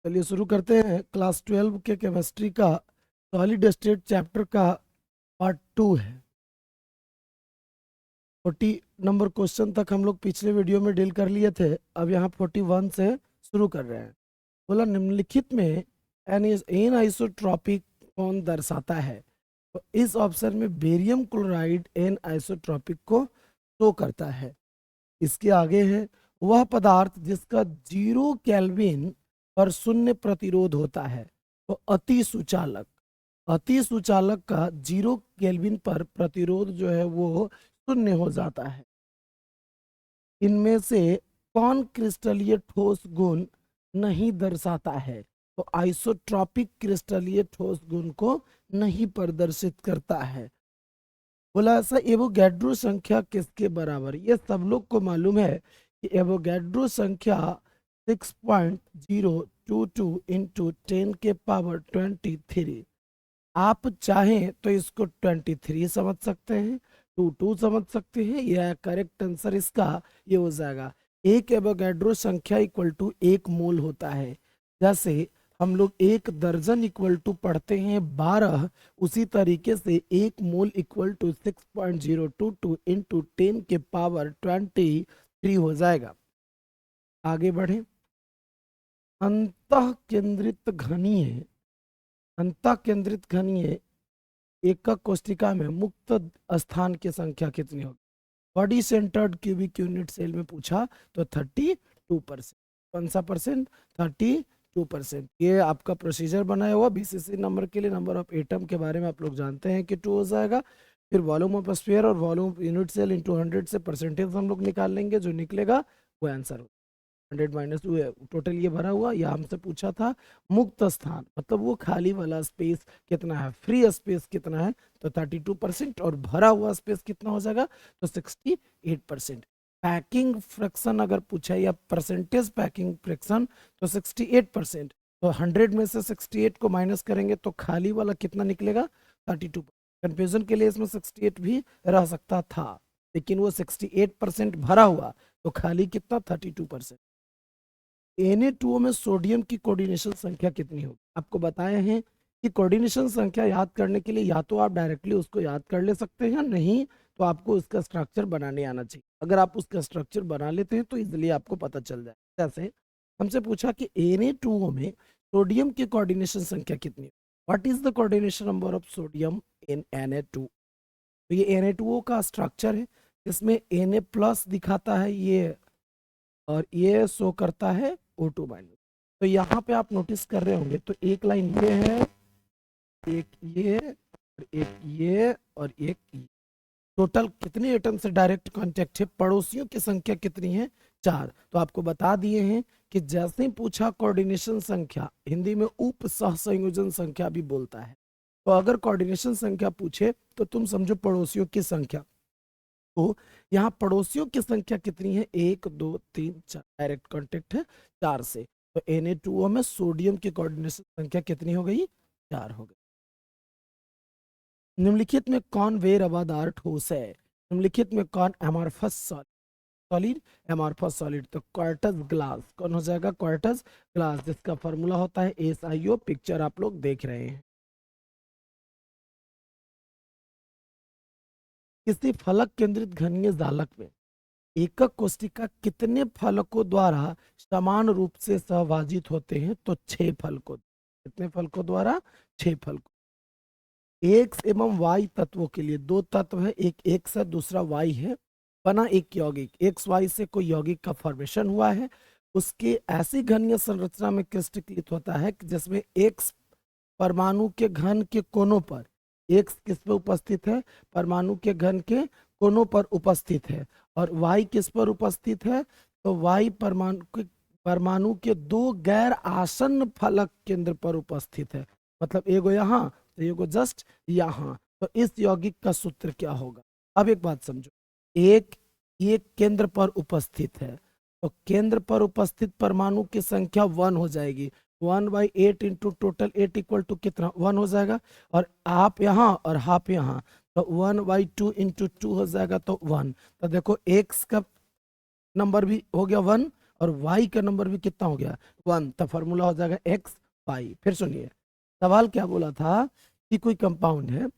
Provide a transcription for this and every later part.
चलिए शुरू करते हैं। क्लास 12 के केमिस्ट्री का सॉलिड स्टेट चैप्टर का पार्ट 2 है। 40 नंबर क्वेश्चन तक हम लोग पिछले वीडियो में डील कर लिए थे। अब यहाँ 41 से शुरू कर रहे हैं। बोला निम्नलिखित में एन आइसोट्रॉपिक कौन दर्शाता है। तो इस ऑप्शन में बेरियम क्लोराइड एन आइसोट्रॉपिक को शो करता है। इसके आगे है वह पदार्थ जिसका 0 केल्विन पर शून्य प्रतिरोध होता है। तो अति सुचालक, अति सुचालक का 0 केल्विन पर प्रतिरोध जो है वो शून्य हो जाता है। इनमें से कौन क्रिस्टलीय ठोस गुण नहीं दर्शाता है। तो आइसोट्रॉपिक क्रिस्टलीय ठोस गुण को नहीं प्रदर्शित करता है। बोला ऐसा एवोगैड्रो संख्या किसके बराबर। ये सब लोग को मालूम है कि एवोगैड्रो संख्या 6.022 इंटू 10 के पावर 23। आप चाहें तो इसको 23 समझ सकते हैं, 22 समझ सकते हैं, या करेक्ट आंसर इसका ये हो जाएगा एक एवोगैड्रो संख्या इक्वल टू 1 मोल होता है। जैसे हम लोग 1 दर्जन इक्वल टू पढ़ते हैं 12, उसी तरीके से 1 मोल इक्वल टू 6.022 इंटू 10 के पावर 23 हो जाएगा। आगे बढ़े। अंतः केंद्रित घनीय, अंतः केंद्रित घनीय एकक कोष्टिका में मुक्त स्थान की संख्या कितनी होगी। Body centered cubic unit cell में पूछा तो 32%। कौन सा परसेंट? 32%। ये आपका प्रोसीजर बनाया हुआ बीसीसी नंबर के लिए। नंबर ऑफ एटम के बारे में आप लोग जानते हैं कि 2 हो जाएगा। फिर वॉल्यूम ऑफ स्फीयर और volume of unit cell into 100 से परसेंटेज हम लोग निकाल लेंगे। जो निकलेगा वो आंसर होगा। 100 माइनस 2 है टोटल ये भरा हुआ। या हमसे पूछा था मुक्त स्थान, मतलब वो खाली वाला स्पेस कितना है, फ्री स्पेस कितना है। तो 32%। और भरा हुआ स्पेस कितना हो जाएगा तो 68%। पैकिंग फ्रैक्शन अगर पूछा या परसेंटेज पैकिंग फ्रैक्शन तो 68%। तो 100 में से 68 को माइनस करेंगे तो खाली वाला कितना निकलेगा 32। कंफ्यूजन के लिए इसमें 68 भी रह सकता था, लेकिन वो 68% भरा हुआ तो खाली कितना 32%। Na2O में सोडियम की कोऑर्डिनेशन संख्या कितनी होगी। आपको बताए हैं कि कोऑर्डिनेशन संख्या याद करने के लिए या तो आप डायरेक्टली उसको याद कर ले सकते हैं, नहीं तो आपको उसका स्ट्रक्चर बनाने आना चाहिए। अगर आप उसका स्ट्रक्चर बना लेते हैं तो इजिली आपको पता चल जाए। जैसे हमसे पूछा कि Na2O में सोडियम की कोऑर्डिनेशन संख्या कितनी है। What is the coordination number of sodium in Na2। तो ये Na2O का स्ट्रक्चर है, इसमें Na प्लस दिखाता है ये, और ये शो करता है O2 माइनस। तो यहाँ पे आप नोटिस कर रहे होंगे तो एक लाइन ये है, एक ये, और एक ये, और एक ये। टोटल कितने एटम से डायरेक्ट कांटेक्ट है। पड़ोसियों की संख्या कितनी है 4। तो आपको बता दिए हैं कि जैसे ही पूछा कोऑर्डिनेशन संख्या, हिंदी में उप सह संयोजन संख्या भी बोलता है। तो अगर कोऑर्डिनेशन संख्या पूछे तो तुम समझो पड़ोसियों की संख्या। तो यहाँ पड़ोसियों की संख्या कितनी है 1 2 3 4। डायरेक्ट कांटेक्ट है 4 से। तो Na2O में सोडियम की कोऑर्डिनेशन संख्या कितनी हो गई 4 हो गई। निम्नलिखित में कौन वे रवादार ठोस है। निम्नलिखित में कौन एमॉर्फस सॉलिड, एमॉर्फस सॉलिड। तो क्वार्टज ग्लास कौन हो जाएगा, क्वार्टज ग्लास, जिसका फॉर्मूला होता है SiO। पिक्चर आप लोग देख रहे हैं। किसी फलक केंद्रित घनीय जालक में एकक कोशिका कितने फलकों द्वारा समान रूप से सहभाजित होते हैं। तो 6 फलकों। कितने फलकों द्वारा 6 फलकों। एक्स एवं वाई तत्वों के लिए 2 तत्व है, एक एक्स है दूसरा वाई है। बना एक यौगिक, एक्स वाई से कोई यौगिक का फॉर्मेशन हुआ है। उसके ऐसी घनीय संरचना में क्रिस्टलीकृत होता है कि जिसमें एक्स परमाणु के घन के कोनों पर, एक्स किस पे उपस्थित है, परमाणु के घन के कोनों पर उपस्थित है। और वाई किस पर उपस्थित है, तो वाई परमाणु के 2 गैर आसन्न फलक केंद्र पर उपस्थित है। मतलब एगो यहाँ तो एगो जस्ट यहाँ। तो इस यौगिक का सूत्र क्या होगा। अब एक बात समझो, एक केंद्र पर उपस्थित है तो केंद्र पर उपस्थित परमाणु की संख्या 1 हो जाएगी। 1/8 इंटू टोटल 8 इक्वल टू कितना 1 हो जाएगा। और आप यहाँ और हाफ यहाँ, तो 1/2 इंटू 2 हो जाएगा तो 1। तो देखो एक्स का नंबर भी हो गया 1 और वाई का नंबर भी कितना हो गया 1, तो फॉर्मूला हो जाएगा एक्स वाई। फिर सुनिए सवाल क्या बोला था कि कोई कंपाउंड है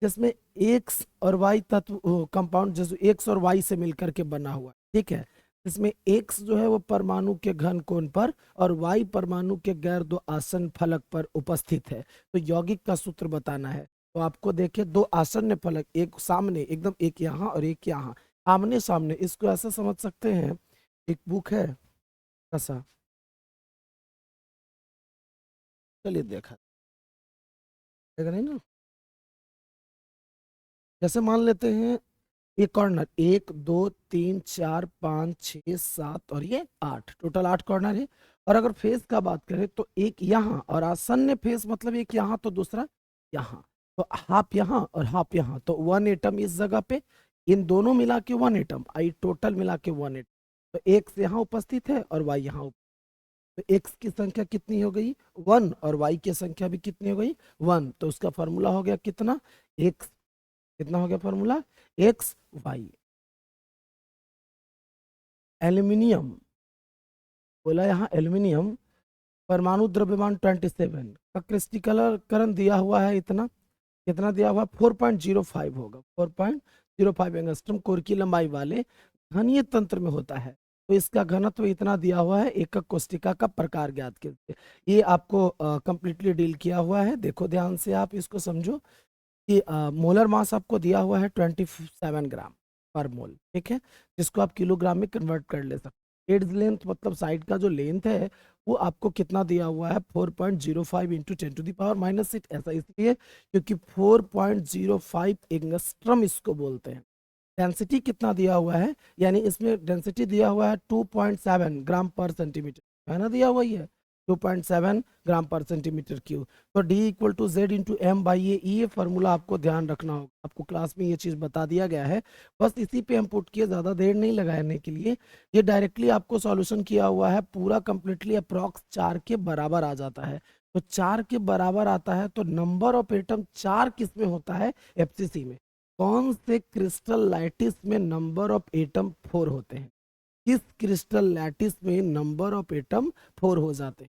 जिसमें एक्स और वाई तत्व कंपाउंड जैसे एक्स और वाई से मिलकर के बना हुआ है, ठीक है। इसमें एक्स जो है वो परमाणु के घन कोण पर और वाई परमाणु के गैर दो आसन्न फलक पर उपस्थित है। तो यौगिक का सूत्र बताना है। तो आपको देखिए दो आसन्न फलक, एक सामने एकदम, एक यहाँ और एक यहाँ, आमने सामने। इसको ऐसा समझ सकते हैं, एक बुक है ऐसा, चलिए देखा देखा नहीं ना। जैसे मान लेते हैं ये कॉर्नर 1 2 3 4 5 6 7 और ये 8, टोटल 8 कॉर्नर है। और अगर फेस का बात करें तो एक यहाँ और आसन्न फेस मतलब एक यहाँ तो दूसरा यहाँ, तो हाफ यहाँ और हाफ यहाँ, तो 1 एटम इस जगह पे, इन दोनों मिला के 1 एटम आई, टोटल मिला के 1 एटम। तो एक्स यहाँ उपस्थित है और वाई यहाँ तो एक्स की संख्या कितनी हो गई 1 और वाई की संख्या भी कितनी हो गई 1। तो उसका फॉर्मूला हो गया कितना एक्स, कितना हो गया फॉर्मूला एक्स वाई। एल्यूमिनियम बोला, यहाँ एल्यूमिनियम परमाणु द्रव्यमान 27 का क्रिस्टलीकरण दिया हुआ है इतना, कितना दिया हुआ 4.05 होगा, 4.05 एंगस्ट्रॉम कोर की लंबाई वाले घनीय तंत्र में होता है। तो इसका घनत्व इतना दिया हुआ है, एकक कोष्टिका का प्रकार ज्ञात कीजिए। ये आपको कंप्लीटली डील किया हुआ है, देखो ध्यान से आप इसको समझो कि मोलर मास आपको दिया हुआ है 27 ग्राम पर मोल, ठीक है, जिसको आप किलोग्राम में कन्वर्ट कर ले सकते। एड्स लेंथ मतलब साइड का जो लेंथ है वो आपको कितना दिया हुआ है 4.05 इंटू 10⁻⁻6। ऐसा इसलिए क्योंकि 4.05 एंगस्ट्रम इसको बोलते हैं। डेंसिटी कितना दिया हुआ है, यानी इसमें डेंसिटी दिया हुआ है 2.7 ग्राम पर सेंटीमीटर, है ना, दिया हुआ ही है 2.7 ग्राम पर सेंटीमीटर क्यूब। तो D equal to Z into M by A, ये फॉर्मूला आपको ध्यान रखना होगा, आपको क्लास में ये चीज़ बता दिया गया है, बस इसी पे हम पुट किए, ज़्यादा देर नहीं लगाने के लिए। ये डायरेक्टली आपको सॉल्यूशन किया हुआ है पूरा कंप्लीटली अप्रॉक्स 4 के बराबर आ जाता है। तो 4 के बराबर आता है तो नंबर ऑफ एटम 4 किस में होता है FCC में, कौन से क्रिस्टल लैटिस में नंबर ऑफ एटम 4 होते हैं, किस क्रिस्टल लैटिस में नंबर ऑफ एटम 4 हो जाते हैं।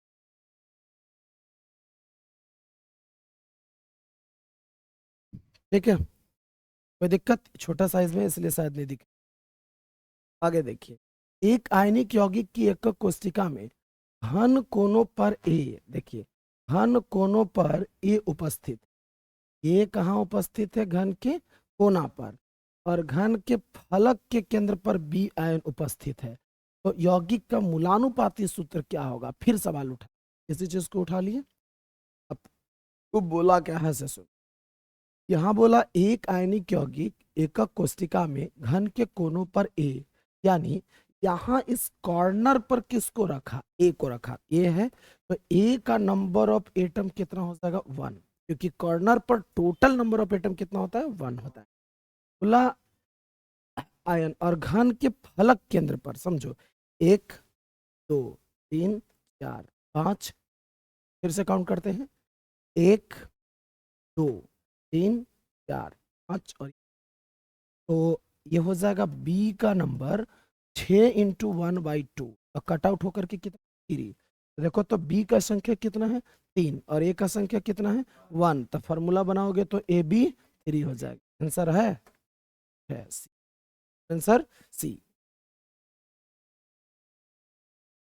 ठीक है, कोई दिक्कत, छोटा साइज में इसलिए शायद नहीं दिख। आगे देखिए, एक आयनिक यौगिक की एकक कोशिका में घन कोनों पर ए, देखिए घन कोनों पर ए उपस्थित, ये कहाँ उपस्थित है घन के कोना पर, और घन के फलक के केंद्र पर बी आयन उपस्थित है। तो यौगिक का मूलानुपाती सूत्र क्या होगा, फिर सवाल उठा, इसी चीज को उठा लिए। अब तो बोला क्या है से सुन, यहाँ बोला एक आयनिक यौगिक एकक कोशिका में घन के कोनों पर ए, यानी यहाँ इस कॉर्नर पर किसको रखा, ए को रखा, ए है तो ए का नंबर ऑफ एटम कितना हो जाएगा 1, क्योंकि कॉर्नर पर टोटल नंबर ऑफ एटम कितना होता है 1 होता है। बोला आयन और घन के फलक केंद्र पर, समझो 1 2 3 4 5, फिर से काउंट करते हैं 1 2 3 4 5, और तो ये हो जाएगा बी का नंबर 6 × 1/2 और कट आउट होकर के कितना 3। देखो तो बी का संख्या कितना है 3 और ए का संख्या कितना है 1, तो फॉर्मूला बनाओगे तो AB 3 हो जाएगा। आंसर है सी, आंसर सी।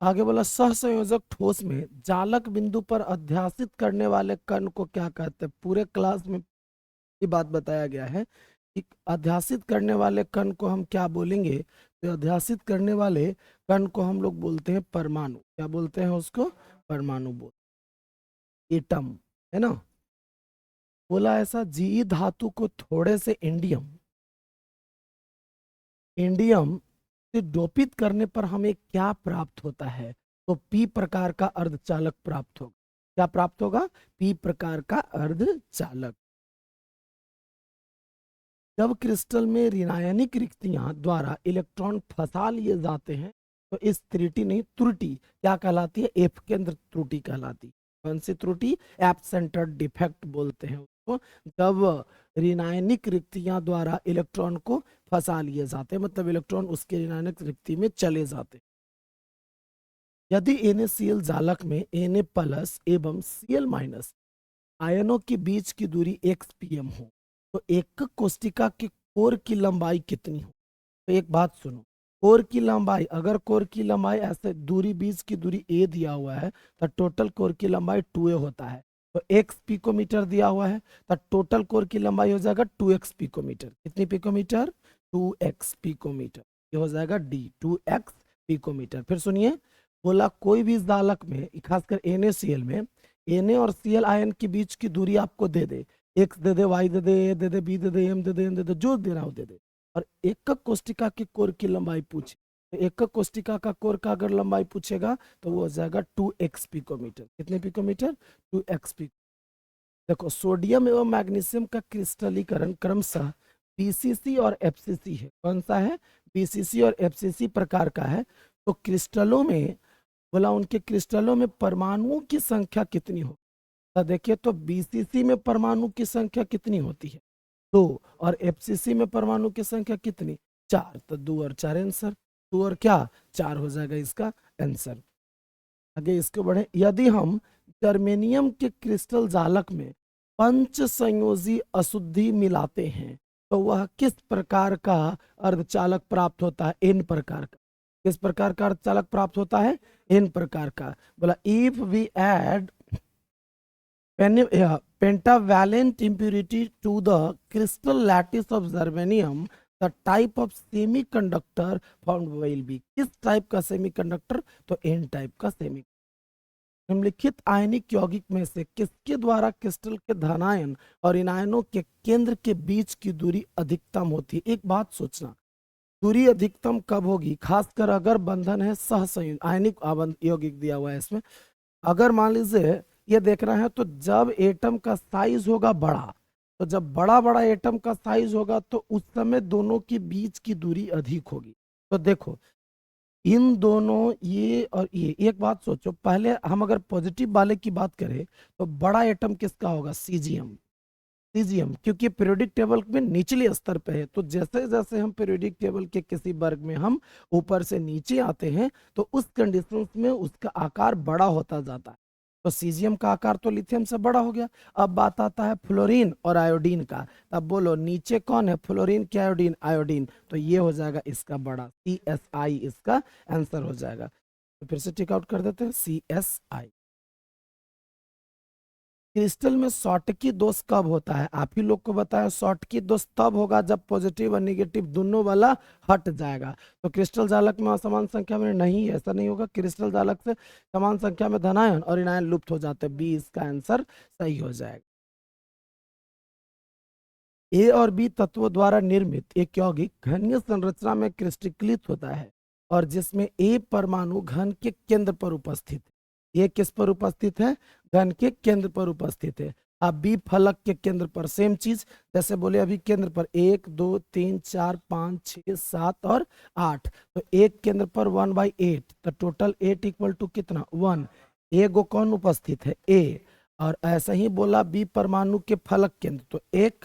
आगे बोला सहसंयोजक ठोस में जालक बिंदु पर अध्यासित करने वाले कण को क्या कहते हैं। पूरे क्लास में ये बात बताया गया है कि अध्यासित करने वाले कण को हम क्या बोलेंगे, तो अध्यासित करने वाले कण को हम लोग बोलते हैं परमाणु। क्या बोलते हैं उसको, परमाणु बोल, एटम, है ना। बोला ऐसा जी धातु को थोड़े से इंडियम इंडियम से डोपित करने पर हमें क्या प्राप्त होता है, तो पी प्रकार का अर्धचालक प्राप्त होगा। क्या प्राप्त होगा, पी प्रकार का अर्धचालक। जब क्रिस्टल में ऋणायनिक रिक्तियां द्वारा इलेक्ट्रॉन फंसा लिए जाते हैं तो इस त्रुटि नहीं त्रुटि क्या कहलाती है, एफ केंद्र त्रुटि कहलाती। कौन सी त्रुटि, एप सेंटर्ड डिफेक्ट बोलते हैं उसको। जब ऋणायनिक रिक्तियां द्वारा इलेक्ट्रॉन को फंसा लिए जाते हैं, मतलब इलेक्ट्रॉन उसके ऋणायनिक रिक्ति में चले जाते हैं। यदि NaCl जालक में Na प्लस एवं Cl माइनस आयनों के बीच की दूरी xpm हो तो एकक कोष्टिका के कोर की लंबाई कितनी हो। तो एक बात सुनो, कोर की लंबाई, अगर कोर की लंबाई ऐसे दूरी बीच की दूरी a दिया हुआ है तो टोटल कोर की लंबाई 2a होता है। तो x पिकोमीटर दिया हुआ है तो टोटल कोर की लंबाई हो जाएगा 2x पिकोमीटर। कितनी पिकोमीटर? 2x picometre. ये हो जाएगा d 2x पिकोमीटर। फिर सुनिए, बोला कोई भी जालक में, खासकर NaCl में, Na और Cl आयन के बीच की दूरी आपको दे दे, x they they, y they they, a they they, b they they, m they they, n दे दे, जो देना हो दे दे, और एकक कोष्टिका के कोर की लंबाई पूछे, तो एकक कोष्टिका का कोर का अगर लंबाई पूछेगा तो वो हो जाएगा 2x पिकोमीटर। कितने पिकोमीटर? 2x pico. देखो, सोडियम एवं मैग्नीशियम का क्रिस्टलीकरण क्रमशः बीसीसी और एफसीसी है। कौन सा है? बीसीसी और एफसीसी प्रकार का है। तो क्रिस्टलों में, बोला उनके क्रिस्टलों में परमाणुओं की संख्या कितनी हो। तो देखिए, तो बीसीसी में परमाणु की संख्या कितनी होती है? 2। और एफसीसी में परमाणु की संख्या कितनी? 4। तो 2 और 4 आंसर, 2 और क्या 4 हो जाएगा इसका आंसर। आगे इसको बढ़े, यदि हम जर्मेनियम के क्रिस्टल जालक में पंच संयोजी अशुद्धि मिलाते हैं तो वह किस प्रकार का अर्धचालक प्राप्त होता है? एन प्रकार का। किस प्रकार का अर्धचालक प्राप्त होता है? एन प्रकार का। बोला if we add pentavalent impurity to the crystal lattice of germanium, the type of semiconductor found will be। किस टाइप का सेमीकंडक्टर? तो एन टाइप का सेमी। निम्नलिखित आयनिक यौगिक में से किसके द्वारा क्रिस्टल के धनायन और इनायनों के केंद्र के बीच की दूरी अधिकतम होती है? एक बात सोचना, दूरी अधिकतम कब होगी? खासकर अगर बंधन है सहसंयोजक, आयनिक यौगिक दिया हुआ है इसमें, अगर मान लीजिए ये देख रहे हैं, तो जब एटम का साइज होगा बड़ा, तो जब बड़ा बड़ा एटम का साइज होगा तो उस समय दोनों के बीच की दूरी अधिक होगी। तो देखो, इन दोनों, ये और ये, एक बात सोचो, पहले हम अगर पॉजिटिव वाले की बात करें तो बड़ा एटम किसका होगा? सीजियम। सीजियम, क्योंकि पीरियोडिक टेबल में निचले स्तर पे है, तो जैसे जैसे हम पीरियोडिक टेबल के किसी वर्ग में हम ऊपर से नीचे आते हैं तो उस कंडीशन में उसका आकार बड़ा होता जाता है। तो सीजियम का आकार तो लिथियम से बड़ा हो गया। अब बात आता है फ्लोरीन और आयोडीन का। तब बोलो नीचे कौन है, फ्लोरीन क्या आयोडीन? आयोडीन। तो ये हो जाएगा इसका बड़ा, CSI इसका आंसर हो जाएगा। तो फिर से टिक आउट कर देते हैं, CSI। क्रिस्टल में शॉर्टकी दोष कब होता है? आप ही लोग को बताया, शॉर्टकी दोष तब होगा जब पॉजिटिव और नेगेटिव दोनों वाला हट जाएगा। तो क्रिस्टल जालक में असमान संख्या में नहीं, ऐसा नहीं होगा। क्रिस्टल जालक से समान संख्या में धनायन और इनायन लुप्त हो जाते हैं। बी इसका आंसर सही हो जाएगा। ए और बी तत्वों द्वारा निर्मित एक यौगिक घनीय संरचना में क्रिस्टलीकृत होता है और जिसमें ए परमाणु घन के केंद्र पर उपस्थित है। ए किस पर उपस्थित है? घन के केंद्र पर उपस्थित है। अब बी फलक के केंद्र पर, सेम चीज जैसे बोले अभी, केंद्र पर 1 2 3 4 5 6 7 और 8। तो एक केंद्र पर 1/8, तो टोटल 8 इक्वल टू कितना? 1। ए गो कौन उपस्थित है? ए। और ऐसा ही बोला बी परमाणु के फलक केंद्र, तो 1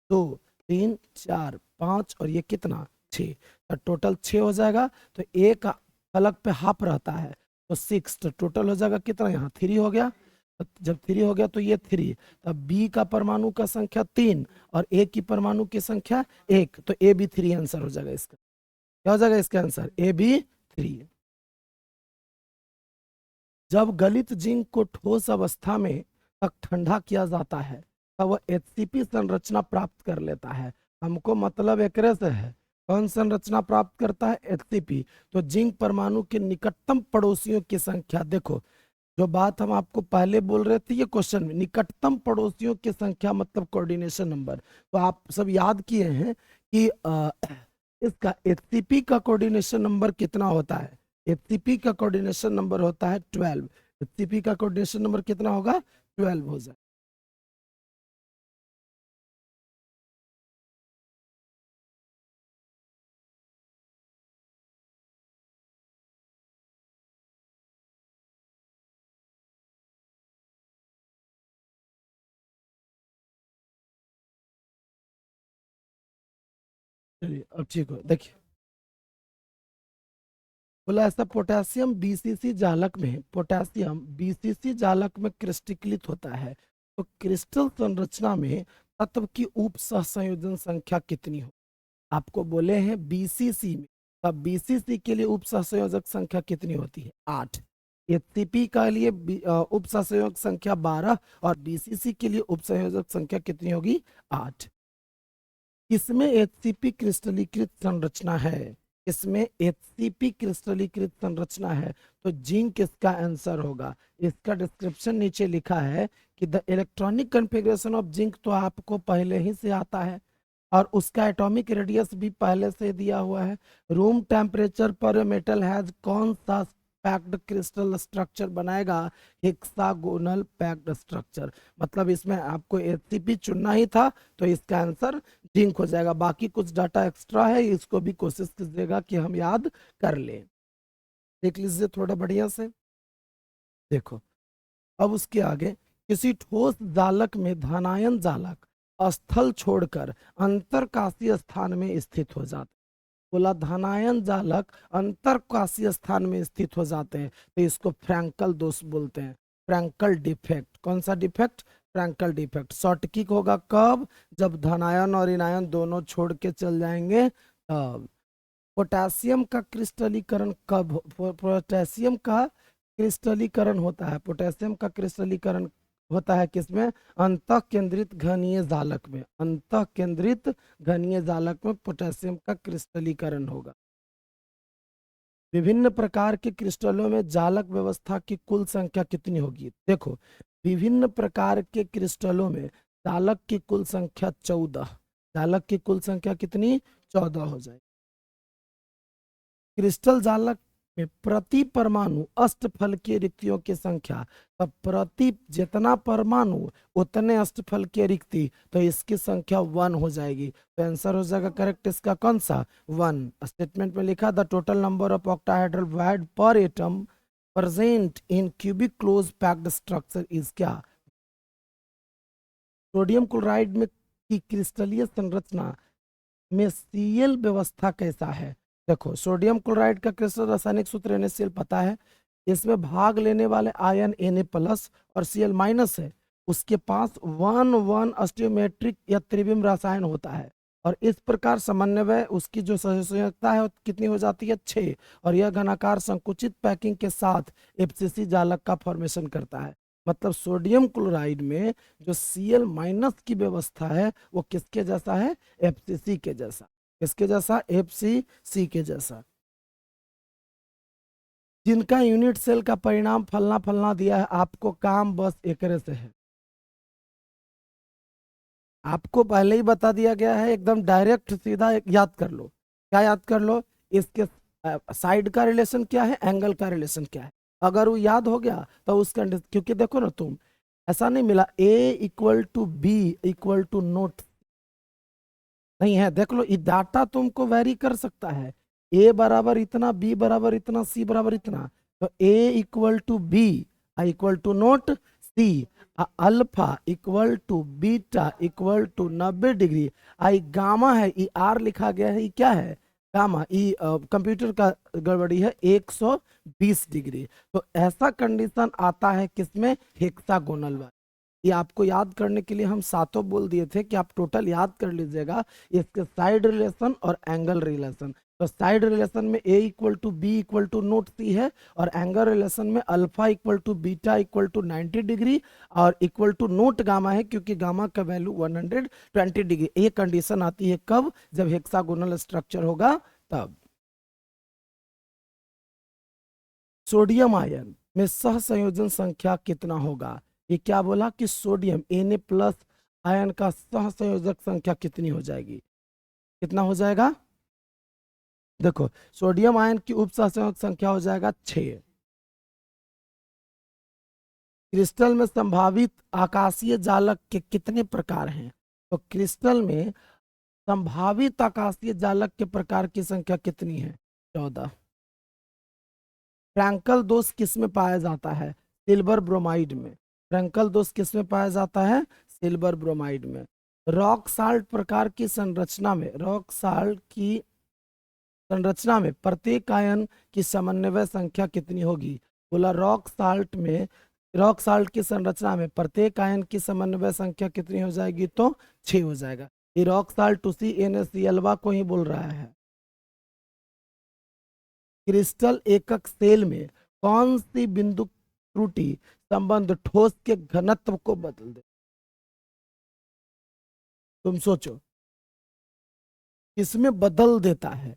2 3 4 5 और ये कितना? 6। तो टोटल 6 हो जाएगा। तो एक फलक पे हाफ रहता है तो 6, तो टोटल हो जाएगा कितना? यहाँ 3 हो गया। तो जब 3 हो गया तो ये 3, तब बी का परमाणु का संख्या 3 और ए की परमाणु की संख्या 1, तो ए बी 3 आंसर हो जाएगा इसका। क्या हो जाएगा इसका आंसर? A B 3। जब गलित जिंक को ठोस अवस्था में तक ठंडा किया जाता है तब वह HCP संरचना प्राप्त कर लेता है। हमको मतलब एकरे से है, कौन संरचना प्राप्त करता है? HCP। तो जिंक परमाणु के निकटतम पड़ोसियों की संख्या, देखो जो बात हम आपको पहले बोल रहे थे, ये क्वेश्चन में निकटतम पड़ोसियों की संख्या मतलब कोऑर्डिनेशन नंबर। तो आप सब याद किए हैं कि इसका HCP का कोऑर्डिनेशन नंबर कितना होता है? HCP का कोऑर्डिनेशन नंबर होता है 12। HCP का कोऑर्डिनेशन नंबर कितना होगा? 12 हो जाए। चलिए अब ठीक हो, देखिए बोला ऐसा पोटेशियम बीसीसी जालक में, पोटेशियम बीसीसी जालक में क्रिस्टलीकृत होता है, तो क्रिस्टल संरचना में तत्व की उप सहसंयोजन संख्या कितनी हो? आपको बोले हैं बीसीसी में, तब बीसीसी के लिए उप सहसंयोजक संख्या कितनी होती है? 8। एचसीपी का लिए उप सहसंयोजक संख्या 12 और बीसीसी के लिए उप संयोजक संख्या कितनी होगी? 8। इसमें एचसीपी क्रिस्टलीकृत संरचना है, इसमें एचसीपी क्रिस्टलीकृत संरचना है, तो जिंक इसका आंसर होगा। इसका डिस्क्रिप्शन नीचे लिखा है कि the electronic configuration of zinc तो आपको पहले ही से आता है और उसका एटॉमिक रेडियस भी पहले से दिया हुआ है। रूम टेम्परेचर पर मेटल हैज कौन सा पैक्ड क्रिस्टल स्ट्रक्चर बनाएगा? Hexagonal packed structure. मतलब इसमें आपको एचसीपी चुनना ही था, तो इसका आंसर जिंक हो जाएगा। बाकी कुछ डाटा एक्स्ट्रा है, इसको भी कोशिश कीजिएगा कि हम याद कर लें। देख लीजिए थोड़ा बढ़िया से, देखो अब उसके आगे, किसी ठोस जालक में धनायन जालक स्थल छोड़कर अंतरकाशीय स्थान में स्थित हो जाते। बोला धनायन जालक अंतरकाशीय स्थान में स्थित हो जाते हैं, तो इसको फ्रैंकल दोष बोलते हैं, फ्रैंकल डिफेक्ट। कौन सा defect? Frenkel defect. Schottky होगा कब? जब धनायन और इनायन दोनों छोड़ के चल जाएंगे तब। पोटेशियम का क्रिस्टलीकरण कब पोटेशियम का क्रिस्टलीकरण होता है? पोटेशियम का क्रिस्टलीकरण होता है किसमें? अंतः केंद्रित घनीय जालक में। अंतः केंद्रित घनीय जालक में पोटेशियम का क्रिस्टलीकरण होगा। विभिन्न प्रकार के क्रिस्टलों में जालक व्यवस्था की कुल संख्या कितनी होगी? देखो, विभिन्न प्रकार के क्रिस्टलों में जालक की कुल संख्या 14। जालक की कुल संख्या कितनी? 14 हो जाए। क्रिस्टल जालक में प्रति परमाणु अष्टफलकीय रिक्तियों की संख्या, तब प्रति जितना परमाणु उतने अष्टफल की रिक्ति, तो इसकी संख्या 1 हो जाएगी। तो आंसर हो जाएगा करेक्ट इसका कौन सा? 1। स्टेटमेंट में लिखा the total number of octahedral void per atom present in cubic close packed structure is क्या? सोडियम क्लोराइड में की क्रिस्टलीय संरचना में सीएल व्यवस्था कैसा है? देखो, सोडियम क्लोराइड का क्रिस्टल रासायनिक सूत्र NaCl पता है। इसमें भाग लेने वाले आयन Na+ और Cl- है। उसके पास 1 अस्टियोमेट्रिक या त्रिविम रसायन होता है, और इस प्रकार समन्वय उसकी जो सहसंयोजकता है कितनी हो जाती है? 6। और यह घनाकार संकुचित पैकिंग के साथ एफसीसी जालक का फॉर्मेशन करता है। मतलब सोडियम क्लोराइड में जो Cl- की व्यवस्था है वो किसके जैसा है? एफसीसी के जैसा। किसके जैसा? एफसीसी के जैसा। जिनका यूनिट सेल का परिणाम फलना फलना दिया है, आपको काम बस एकरे से है। आपको पहले ही बता दिया गया है, एकदम डायरेक्ट सीधा याद कर लो। क्या याद कर लो? इसके साइड का रिलेशन क्या है, एंगल का रिलेशन क्या है। अगर वो याद हो गया तो उसका, क्योंकि देखो ना, तुम ऐसा नहीं मिला A = B = नहीं है। देख लो, ये डाटा तुमको वेरी कर सकता है। ए बराबर इतना, बी बराबर इतना, सी बराबर इतना, तो A = B, I = alpha = beta = 90 degree. I gamma है, ई आर लिखा गया है, ये क्या है? गामा। ई कंप्यूटर का गड़बड़ी है, 120 डिग्री। तो ऐसा कंडीशन आता है किसमें? हेक्सागोनल वाला। ये आपको याद करने के लिए हम सातों बोल दिए थे कि आप टोटल याद कर लीजिएगा इसके साइड रिलेशन और एंगल रिलेशन। तो साइड रिलेशन में A = B = है, और एंगल रिलेशन में अल्फा = बीटा = 90 डिग्री और इक्वल टू नोट गामा है, क्योंकि गामा का वैल्यू 120 डिग्री। ये कंडीशन आती है कब? जब हेक्सागोनल स्ट्रक्चर होगा तब। सोडियम आयन में सहसंयोजन संख्या कितना होगा? ये क्या बोला कि सोडियम Na+ आयन का सहसंयोजक संख्या कितनी हो जाएगी? कितना हो जाएगा? देखो, सोडियम आयन की उप सहसंयोजक संख्या हो जाएगा 6। क्रिस्टल में संभावित आकाशीय जालक के कितने प्रकार हैं? तो क्रिस्टल में संभावित आकाशीय जालक के प्रकार की संख्या कितनी है? 14। फ्रैंकल दोष किस में पाया जाता है? सिल्वर ब्रोमाइड में। फ्रैंकल दोष किस में पाया जाता है? सिल्वर ब्रोमाइड में। रॉक साल्ट प्रकार की संरचना में, रॉक साल्ट की संरचना में प्रत्येक आयन की समन्वय संख्या कितनी होगी? बोला रॉक साल्ट की संरचना में प्रत्येक आयन की समन्वय संख्या कितनी हो जाएगी? तो 6 हो जाएगा। ये रॉक साल्ट उसी NaCl को ही बोल रहा है। क्रिस्टल एकक सेल में कौन सी बिंदु त्रुटि संबंध ठोस के घनत्व को बदल दे? तुम सोचो, किसमें बदल देता है?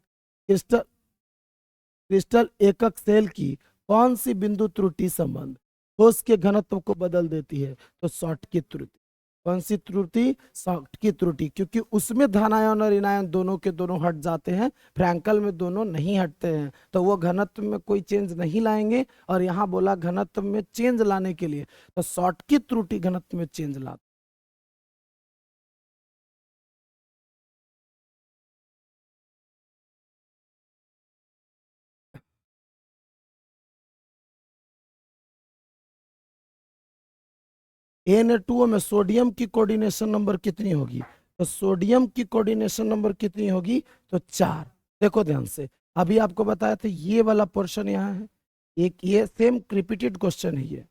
क्रिस्टल क्रिस्टल एकक सेल की कौन सी बिंदु त्रुटि संबंध ठोस के घनत्व को बदल देती है? तो शॉर्ट की त्रुटि। कौन सी त्रुटि? शॉर्ट की त्रुटि, क्योंकि उसमें धनायन और ऋणायन दोनों के दोनों हट जाते हैं, फ्रैंकल में दोनों नहीं हटते हैं, तो वो घनत्व में कोई चेंज नहीं लाएंगे। और यहाँ बोला घनत्व में चेंज लाने के लिए, तो शॉर्ट की त्रुटि घनत्व में चेंज ला। Na2O में सोडियम की कोऑर्डिनेशन नंबर कितनी होगी? तो सोडियम की कोऑर्डिनेशन नंबर कितनी होगी? तो 4। देखो ध्यान से, अभी आपको बताया था ये वाला पोर्शन यहाँ है, एक ये सेम रिपीटेड क्वेश्चन है ये।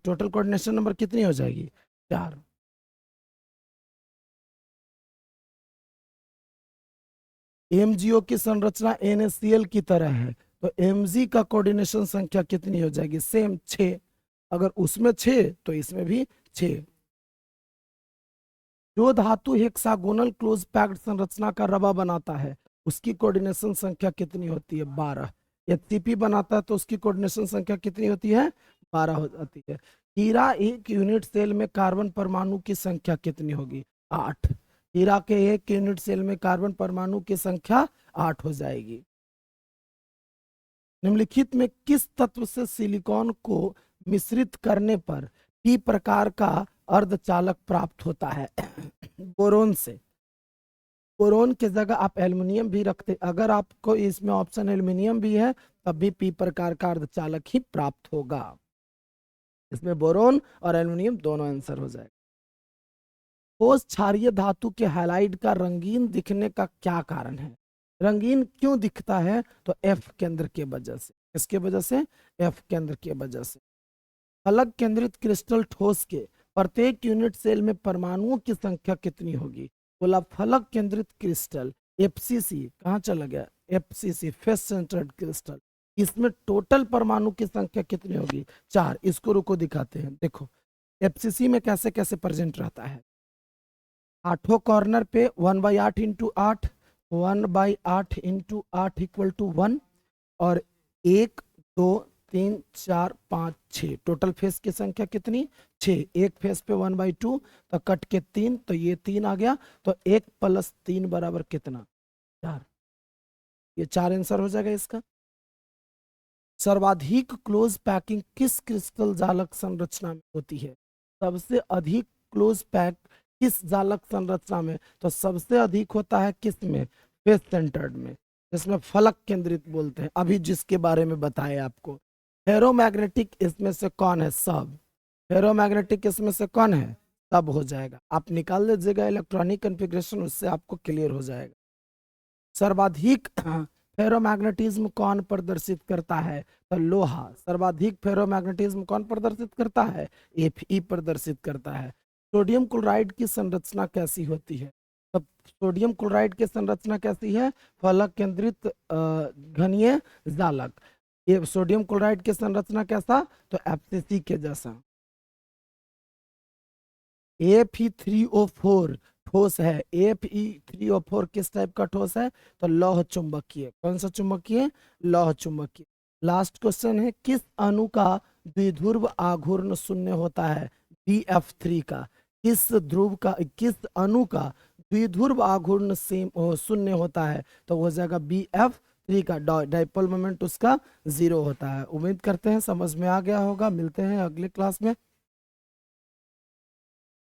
टोटल कोऑर्डिनेशन नंबर कितनी हो जाएगी? 4। MgO की संरचना NaCl की तरह है, तो Mg का कोऑर्डिनेशन संख्या कितनी हो जाएगी? सेम 6। अगर उसमें 6 तो इसमें भी 6। जो धातु हेक्सागोनल क्लोज पैक्ड संरचना का रवा बनाता है उसकी कोऑर्डिनेशन संख्या कितनी होती है? 12। HCP बनाता है तो उसकी कोऑर्डिनेशन संख्या कितनी होती है? 12 हो जाती है। हीरा एक यूनिट सेल में कार्बन परमाणु की संख्या कितनी होगी? 8। हीरा के एक यूनिट सेल में कार्बन परमाणु की संख्या 8 हो जाएगी। निम्नलिखित में किस तत्व से सिलिकॉन को मिश्रित करने पर p प्रकार का अर्धचालक प्राप्त होता है? बोरोन से। बोरोन की जगह आप एल्युमिनियम भी रखते, अगर आपको इसमें ऑप्शन एल्युमिनियम भी है तब भी p प्रकार का अर्धचालक ही प्राप्त होगा। इसमें बोरोन और एल्युमिनियम दोनों आंसर हो जाएगा। ठोस क्षारीय धातु के हैलाइड का रंगीन दिखने का क्या कारण है? रंगीन क्यों दिखता है? तो F केंद्र के वजह से। किसके वजह से? F केंद्र के वजह से। अलग केंद्रित क्रिस्टल ठोस के प्रत्येक यूनिट सेल में परमाणुओं की संख्या कितनी होगी? बोला फलक केंद्रित क्रिस्टल FCC कहाँ चला गया? FCC फेस सेंटर्ड क्रिस्टल, इसमें टोटल परमाणु की संख्या कितनी होगी? 4। इसको रुको दिखाते हैं। देखो FCC में कैसे कैसे प्रेजेंट रहता है। 8 कॉर्नर पे 1/8 इंटू 8, 1/8 इंटू 8 इक्वल टू 1, और 1 2 3 4 5 6 टोटल फेस की संख्या कितनी? 6। एक फेस पे 1/2 तो कट के 3, तो ये 3 आ गया, तो 1 + 3 बराबर कितना? 4। ये 4 आंसर हो जाएगा इसका। सर्वाधिक क्लोज पैकिंग किस क्रिस्टल जालक संरचना में होती है? सबसे अधिक क्लोज पैक किस जालक संरचना में? तो सबसे अधिक होता है किस में? फेस सेंटर्ड में, जिसमें फलक केंद्रित बोलते हैं, अभी जिसके बारे में बताए आपको। फेरोमैग्नेटिक इसमें से कौन है? सब। फेरोमैग्नेटिक इसमें से कौन है? सब हो जाएगा। आप निकाल लीजिएगा इलेक्ट्रॉनिक कॉन्फ़िगरेशन, उससे आपको क्लियर हो जाएगा। सर्वाधिक फेरोमैग्नेटिज्म कौन प्रदर्शित करता है? तो लोहा। सर्वाधिक फेरोमैग्नेटिज्म कौन प्रदर्शित करता है? Fe प्रदर्शित करता है। सोडियम क्लोराइड की संरचना कैसी होती है? तो सोडियम क्लोराइड की संरचना कैसी है? फलक केंद्रित घनीय जालक। ये सोडियम क्लोराइड की संरचना कैसा? तो FCC के जैसा। Fe3O4 ठोस है। Fe3O4 किस टाइप का ठोस है? तो लौह चुंबकीय। कौन सा चुंबकीय? लौह चुंबकीय। लास्ट क्वेश्चन है, किस अणु का द्विध्रुव आघूर्ण शून्य होता है? BF3 का। किस अणु का द्विध्रुव आघूर्ण शून्य होता है? तो हो जाएगा BF3 का। डाइपोल मोमेंट उसका 0 होता है। उम्मीद करते हैं समझ में आ गया होगा। मिलते हैं अगले क्लास में।